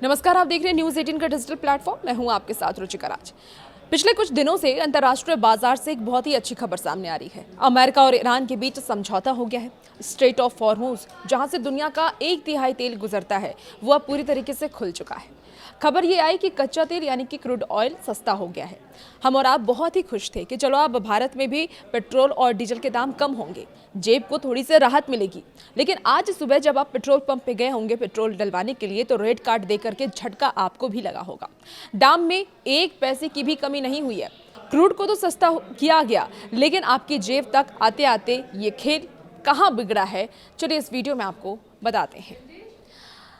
नमस्कार, आप देख रहे हैं न्यूज़ 18 का डिजिटल प्लेटफॉर्म। मैं हूं आपके साथ रुचिका राज। पिछले कुछ दिनों से अंतर्राष्ट्रीय बाजार से एक बहुत ही अच्छी खबर सामने आ रही है। अमेरिका और ईरान के बीच समझौता हो गया है। स्ट्रेट ऑफ हॉर्मुज, जहां से दुनिया का 1/3 तेल गुजरता है, वो अब पूरी तरीके से खुल चुका है। खबर ये आई कि कच्चा तेल यानी कि क्रूड ऑयल सस्ता हो गया है। हम और आप बहुत ही खुश थे कि चलो अब भारत में भी पेट्रोल और डीजल के दाम कम होंगे, जेब को थोड़ी सी राहत मिलेगी। लेकिन आज सुबह जब आप पेट्रोल पंप पे गए होंगे पेट्रोल डलवाने के लिए, तो रेड कार्ड दे करके झटका आपको भी लगा होगा। दाम में 1 पैसे की भी कमी नहीं हुई है। क्रूड को तो सस्ता किया गया, लेकिन आपकी जेब तक आते आते ये खेल कहाँ बिगड़ा है, चलिए इस वीडियो में आपको बताते हैं।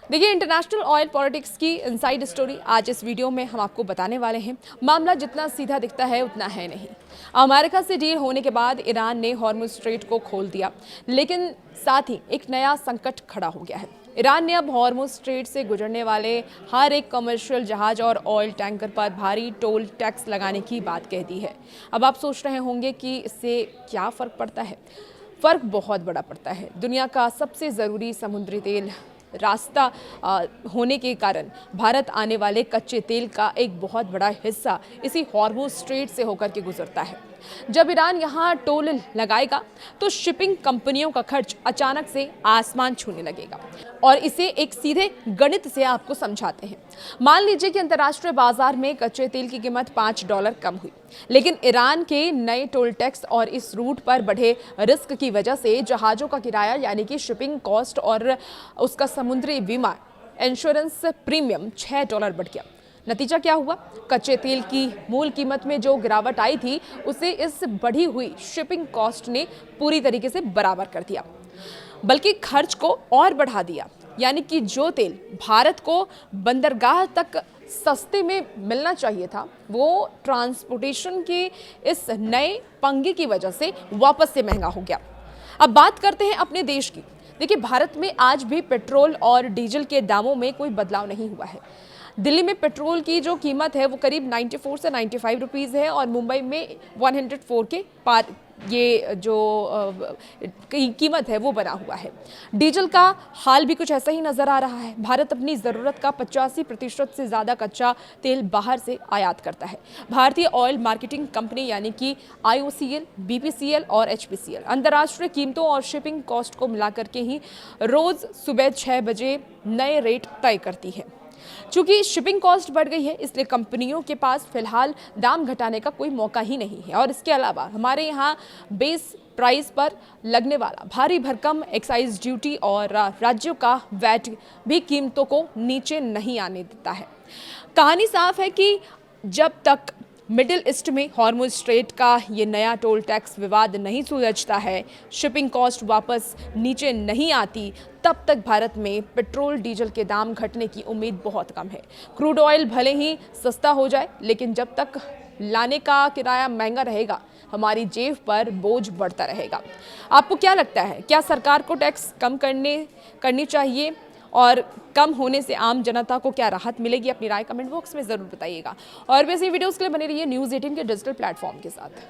देखिए, इंटरनेशनल ऑयल पॉलिटिक्स की इनसाइड स्टोरी आज इस वीडियो में हम आपको बताने वाले हैं। मामला जितना सीधा दिखता है उतना है नहीं। अमेरिका से डील होने के बाद ईरान ने हॉर्मुज स्ट्रेट को खोल दिया, लेकिन साथ ही एक नया संकट खड़ा हो गया है। ईरान ने अब हॉर्मुज स्ट्रेट से गुजरने वाले हर एक कमर्शियल जहाज और ऑयल टैंकर पर भारी टोल टैक्स लगाने की बात कह दी है। अब आप सोच रहे होंगे कि इससे क्या फ़र्क पड़ता है। फ़र्क बहुत बड़ा पड़ता है। दुनिया का सबसे ज़रूरी समुद्री तेल रास्ता होने के कारण भारत आने वाले कच्चे तेल का एक बहुत बड़ा हिस्सा इसी हॉर्मुज स्ट्रेट से होकर के गुजरता है। जब ईरान यहाँ टोल लगाएगा तो शिपिंग कंपनियों का खर्च अचानक से आसमान छूने लगेगा। और इसे एक सीधे गणित से आपको समझाते हैं। मान लीजिए कि अंतर्राष्ट्रीय बाजार में कच्चे तेल की कीमत $5 कम हुई, लेकिन ईरान के नए टोल टैक्स और इस रूट पर बढ़े रिस्क की वजह से जहाज़ों का किराया यानी कि शिपिंग कॉस्ट और उसका समुद्री बीमा इंश्योरेंस प्रीमियम $6 बढ़ गया। नतीजा क्या हुआ? कच्चे तेल की मूल कीमत में जो गिरावट आई थी, उसे इस बढ़ी हुई शिपिंग कॉस्ट ने पूरी तरीके से बराबर कर दिया, बल्कि खर्च को और बढ़ा दिया। यानी कि जो तेल भारत को बंदरगाह तक सस्ते में मिलना चाहिए था, वो ट्रांसपोर्टेशन के इस नए पंगे की वजह से वापस से महंगा हो गया। अब बात करते हैं अपने देश की। देखिए, भारत में आज भी पेट्रोल और डीजल के दामों में कोई बदलाव नहीं हुआ है। दिल्ली में पेट्रोल की जो कीमत है वो करीब 94 से 95 रुपीज़ है और मुंबई में 104 के पार ये जो कीमत है वो बना हुआ है। डीजल का हाल भी कुछ ऐसा ही नज़र आ रहा है। भारत अपनी ज़रूरत का 85% से ज़्यादा कच्चा तेल बाहर से आयात करता है। भारतीय ऑयल मार्केटिंग कंपनी यानी कि IOCL, BPCL और HPCL अंतर्राष्ट्रीय कीमतों और शिपिंग कॉस्ट को मिलाकर के ही रोज़ सुबह 6 बजे नए रेट तय करती है। चूंकि शिपिंग कॉस्ट बढ़ गई है, इसलिए कंपनियों के पास फिलहाल दाम घटाने का कोई मौका ही नहीं है। और इसके अलावा हमारे यहाँ बेस प्राइस पर लगने वाला भारी भरकम एक्साइज ड्यूटी और राज्यों का वैट भी कीमतों को नीचे नहीं आने देता है। कहानी साफ है कि जब तक मिडिल ईस्ट में हॉर्मुज स्ट्रेट का ये नया टोल टैक्स विवाद नहीं सुलझता है, शिपिंग कॉस्ट वापस नीचे नहीं आती, तब तक भारत में पेट्रोल डीजल के दाम घटने की उम्मीद बहुत कम है। क्रूड ऑयल भले ही सस्ता हो जाए, लेकिन जब तक लाने का किराया महंगा रहेगा, हमारी जेब पर बोझ बढ़ता रहेगा। आपको क्या लगता है, क्या सरकार को टैक्स कम करनी चाहिए और कम होने से आम जनता को क्या राहत मिलेगी? अपनी राय कमेंट बॉक्स में ज़रूर बताइएगा। और वैसे वीडियोस के लिए बने रहिए न्यूज़ 18 के डिजिटल प्लेटफॉर्म के साथ।